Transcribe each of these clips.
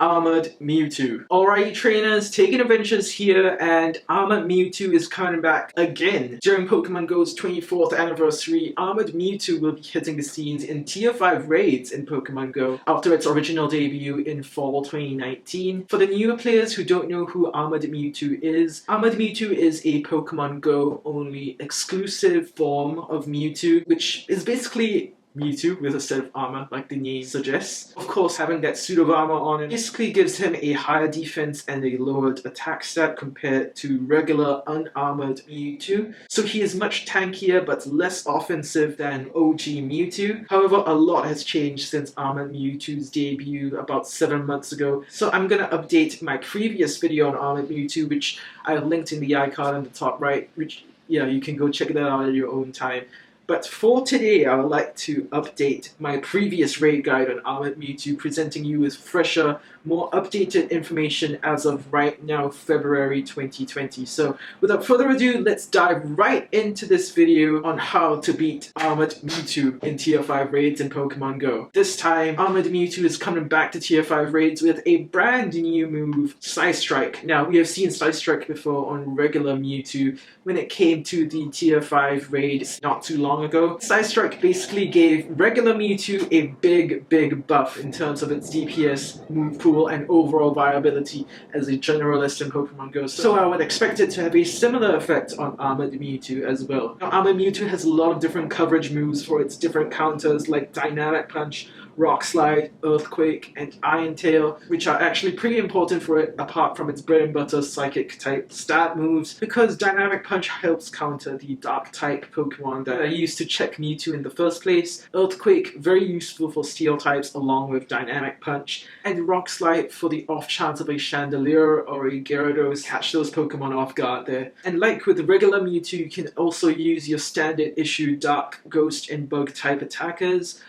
Armored Mewtwo. Alright trainers, TaeganAdventures here, and Armored Mewtwo is coming back again. During Pokemon Go's 24th anniversary, Armored Mewtwo will be hitting the scenes in Tier 5 raids in Pokemon Go after its original debut in fall 2019. For the newer players who don't know who Armored Mewtwo is a Pokemon Go only exclusive form of Mewtwo, which is basically Mewtwo with a set of armor, like the name suggests. Of course, having that suit of armor on him basically gives him a higher defense and a lowered attack stat compared to regular unarmored Mewtwo. So he is much tankier but less offensive than OG Mewtwo. However, a lot has changed since Armored Mewtwo's debut about 7 months ago. So I'm gonna update my previous video on Armored Mewtwo, which I have linked in the icon in the top right, which you can go check that out at your own time. But for today, I would like to update my previous raid guide on Armored Mewtwo, presenting you with fresher, more updated information as of right now, February 2020. So without further ado, let's dive right into this video on how to beat Armored Mewtwo in Tier 5 raids in Pokemon Go. This time, Armored Mewtwo is coming back to Tier 5 raids with a brand new move, Psystrike. Now, we have seen Psystrike before on regular Mewtwo when it came to the Tier 5 raids not too long ago. Psystrike basically gave regular Mewtwo a big buff in terms of its DPS, move pool, and overall viability as a generalist in Pokemon Go. So I would expect it to have a similar effect on Armored Mewtwo as well. Now, Armored Mewtwo has a lot of different coverage moves for its different counters like Dynamic Punch, Rock Slide, Earthquake, and Iron Tail, which are actually pretty important for it apart from its bread and butter psychic type stat moves, because Dynamic Punch helps counter the dark type Pokemon that are used to check Mewtwo in the first place. Earthquake, very useful for steel types along with Dynamic Punch, and Rock Slide for the off chance of a Chandelier or a Gyarados catch those Pokemon off guard there. And like with regular Mewtwo, you can also use your standard issue Dark, Ghost, and Bug type attackers.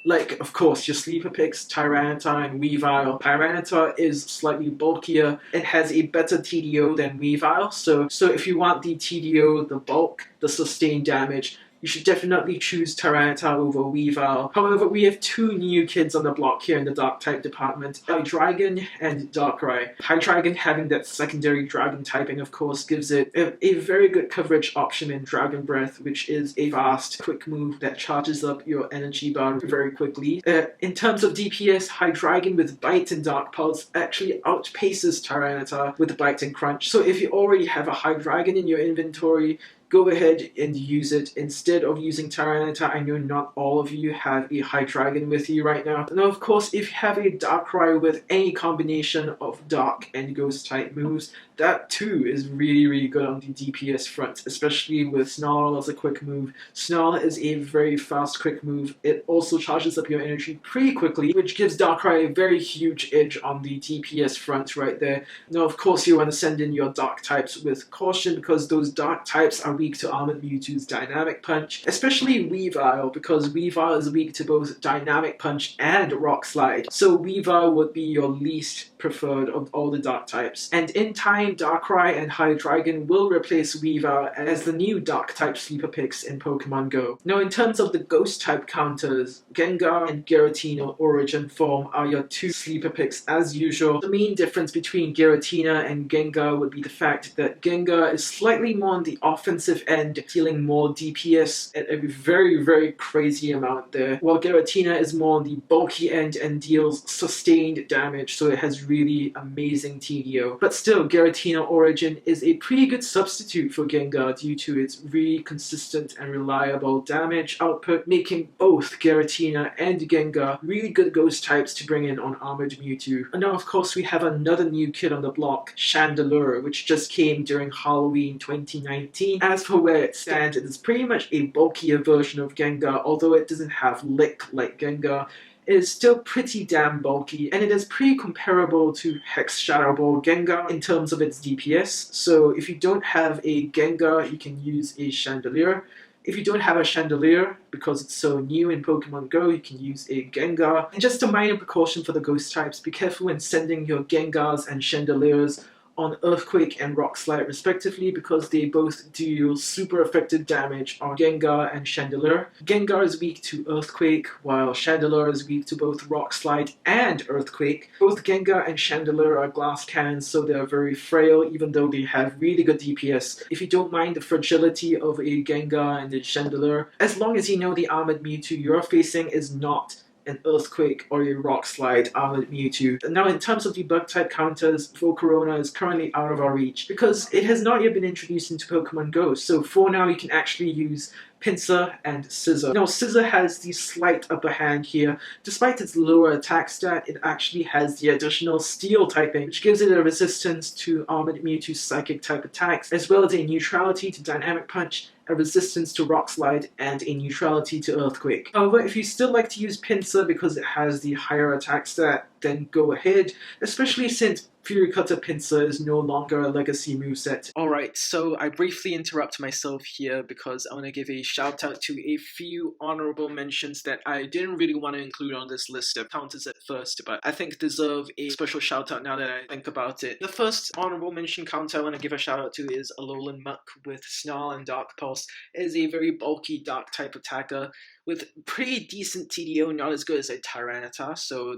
Like, of course, your sleeper picks, Tyranitar and Weavile. Tyranitar is slightly bulkier. It has a better TDO than Weavile, so if you want the TDO, the bulk, the sustained damage, you should definitely choose Tyranitar over Weavile. However, we have two new kids on the block here in the Dark-type department, Hydreigon and Darkrai. Hydreigon, having that secondary Dragon typing, of course, gives it a very good coverage option in Dragon Breath, which is a fast, quick move that charges up your energy bar very quickly. In terms of DPS, Hydreigon with Bite and Dark Pulse actually outpaces Tyranitar with Bite and Crunch. So if you already have a Hydreigon in your inventory, go ahead and use it instead of using Tyranitar. I know not all of you have a Hydreigon with you right now. Now, of course, if you have a Darkrai with any combination of Dark and Ghost type moves, that too is really good on the DPS front, especially with Snarl as a quick move. Snarl is a very fast quick move. It also charges up your energy pretty quickly, which gives Darkrai a very huge edge on the DPS front right there. Now, of course, you want to send in your Dark types with caution, because those Dark types are weak to Armored Mewtwo's Dynamic Punch, especially Weavile, because Weavile is weak to both Dynamic Punch and Rock Slide. So Weavile would be your least preferred of all the Dark types. And in time, Darkrai and Hydreigon will replace Weavile as the new Dark type sleeper picks in Pokemon Go. Now, in terms of the Ghost type counters, Gengar and Giratina Origin form are your two sleeper picks as usual. The main difference between Giratina and Gengar would be the fact that Gengar is slightly more on the offensive end, dealing more DPS at a very crazy amount there, while Giratina is more on the bulky end and deals sustained damage, so it has really amazing TDO. But still, Giratina Origin is a pretty good substitute for Gengar due to its really consistent and reliable damage output, making both Giratina and Gengar really good ghost types to bring in on Armored Mewtwo. And now, of course, we have another new kid on the block, Chandelier, which just came during Halloween 2019. As for where it stands, it is pretty much a bulkier version of Gengar, although it doesn't have Lick like Gengar. It is still pretty damn bulky, and it is pretty comparable to Hex Shadow Ball Gengar in terms of its DPS. So if you don't have a Gengar, you can use a Chandelier. If you don't have a Chandelier, because it's so new in Pokemon Go, you can use a Gengar. And just a minor precaution for the ghost types, be careful when sending your Gengars and Chandeliers on Earthquake and Rock Slide respectively because they both deal super effective damage on Gengar and Chandelure. Gengar is weak to Earthquake, while Chandelure is weak to both Rock Slide and Earthquake. Both Gengar and Chandelure are glass cannons, so they're very frail even though they have really good DPS. If you don't mind the fragility of a Gengar and a Chandelure, as long as you know the Armored Mewtwo you're facing is not an Earthquake or a Rock Slide Armored Mewtwo. Now in terms of the bug type counters, Volcarona is currently out of our reach because it has not yet been introduced into Pokemon Go, so for now you can actually use Pinsir and Scissor. Now Scissor has the slight upper hand here. Despite its lower attack stat, it actually has the additional Steel typing, which gives it a resistance to Armored Mewtwo's Psychic type attacks, as well as a neutrality to Dynamic Punch, a resistance to Rock Slide, and a neutrality to Earthquake. However, if you still like to use Pinsir because it has the higher attack stat, then go ahead, especially since Fury Cutter Pinsir is no longer a legacy moveset. Alright, so I briefly interrupt myself here because I want to give a shout out to a few honorable mentions that I didn't really want to include on this list of counters at first, but I think deserve a special shout out now that I think about it. The first honorable mention counter I want to give a shout out to is Alolan Muck with Snarl and Dark Pulse. It is a very bulky dark type attacker with pretty decent TDO, not as good as a Tyranitar, so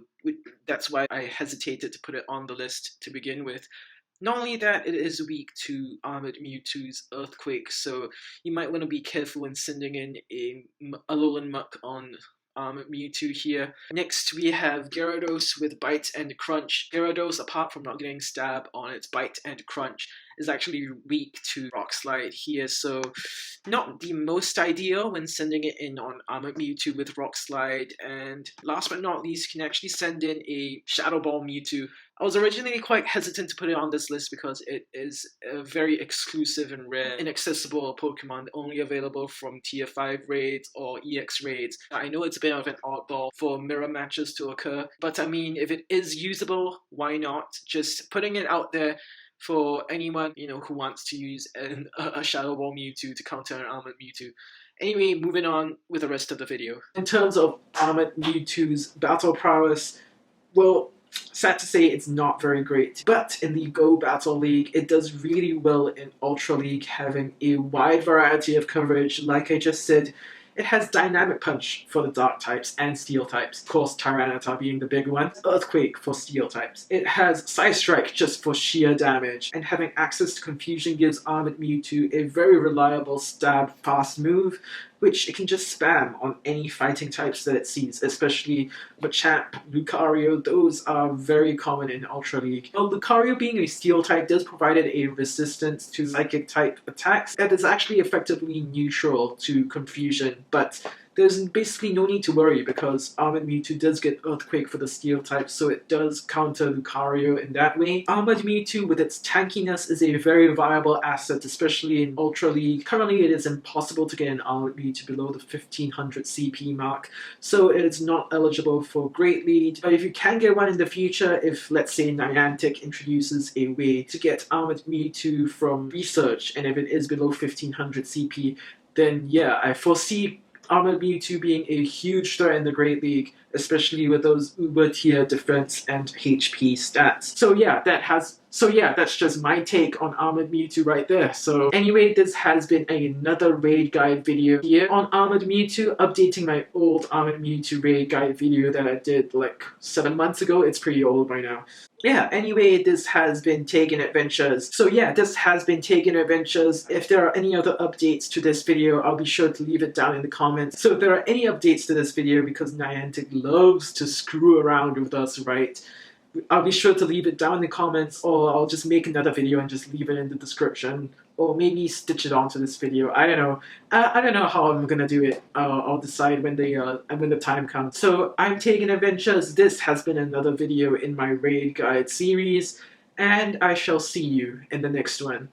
that's why I hesitated to put it on the list to begin with. Not only that, it is weak to Armored Mewtwo's Earthquake, so you might want to be careful when sending in a Alolan Muck on Mewtwo here. Next we have Gyarados with Bite and Crunch. Gyarados, apart from not getting Stab on its Bite and Crunch, is actually weak to Rock Slide here, so not the most ideal when sending it in on Armored Mewtwo with Rock Slide. And last but not least, you can actually send in a Shadow Ball Mewtwo. I was originally quite hesitant to put it on this list because it is a very exclusive and rare, inaccessible Pokemon only available from Tier 5 raids or EX raids. I know it's a bit of an oddball for mirror matches to occur, but I mean, if it is usable, why not? Just putting it out there for anyone, who wants to use a Shadow Ball Mewtwo to counter an Armored Mewtwo. Anyway, moving on with the rest of the video. In terms of Armored Mewtwo's battle prowess, well, sad to say it's not very great, but in the Go Battle League it does really well in Ultra League, having a wide variety of coverage. Like I just said, it has Dynamic Punch for the Dark types and Steel types, of course Tyranitar being the big one, Earthquake for Steel types. It has Psystrike just for sheer damage, and having access to Confusion gives Armored Mewtwo a very reliable stab fast move, which it can just spam on any fighting types that it sees, especially Machamp, Lucario. Those are very common in Ultra League. Well, Lucario being a Steel type does provide it a resistance to Psychic type attacks that is actually effectively neutral to Confusion, but there's basically no need to worry because Armored Mewtwo does get Earthquake for the Steel type, so it does counter Lucario in that way. Armored Mewtwo with its tankiness is a very viable asset, especially in Ultra League. Currently it is impossible to get an Armored Mewtwo below the 1500 CP mark, so it is not eligible for Great League. But if you can get one in the future, if let's say Niantic introduces a way to get Armored Mewtwo from research, and if it is below 1500 CP, then yeah, I foresee Armored Mewtwo being a huge threat in the Great League, especially with those uber tier defense and HP stats. So yeah, that's just my take on Armored Mewtwo right there. So anyway, this has been another raid guide video here on Armored Mewtwo, updating my old Armored Mewtwo raid guide video that I did like 7 months ago. It's pretty old by now. Yeah, anyway, this has been TaeganAdventures. So yeah, this has been TaeganAdventures. If there are any other updates to this video, I'll be sure to leave it down in the comments. So if there are any updates to this video, because Niantic loves to screw around with us, right? I'll be sure to leave it down in the comments, or I'll just make another video and just leave it in the description, or maybe stitch it onto this video. I don't know. I don't know how I'm gonna do it. I'll decide when the time comes. So I'm TaeganAdventures. This has been another video in my raid guide series, and I shall see you in the next one.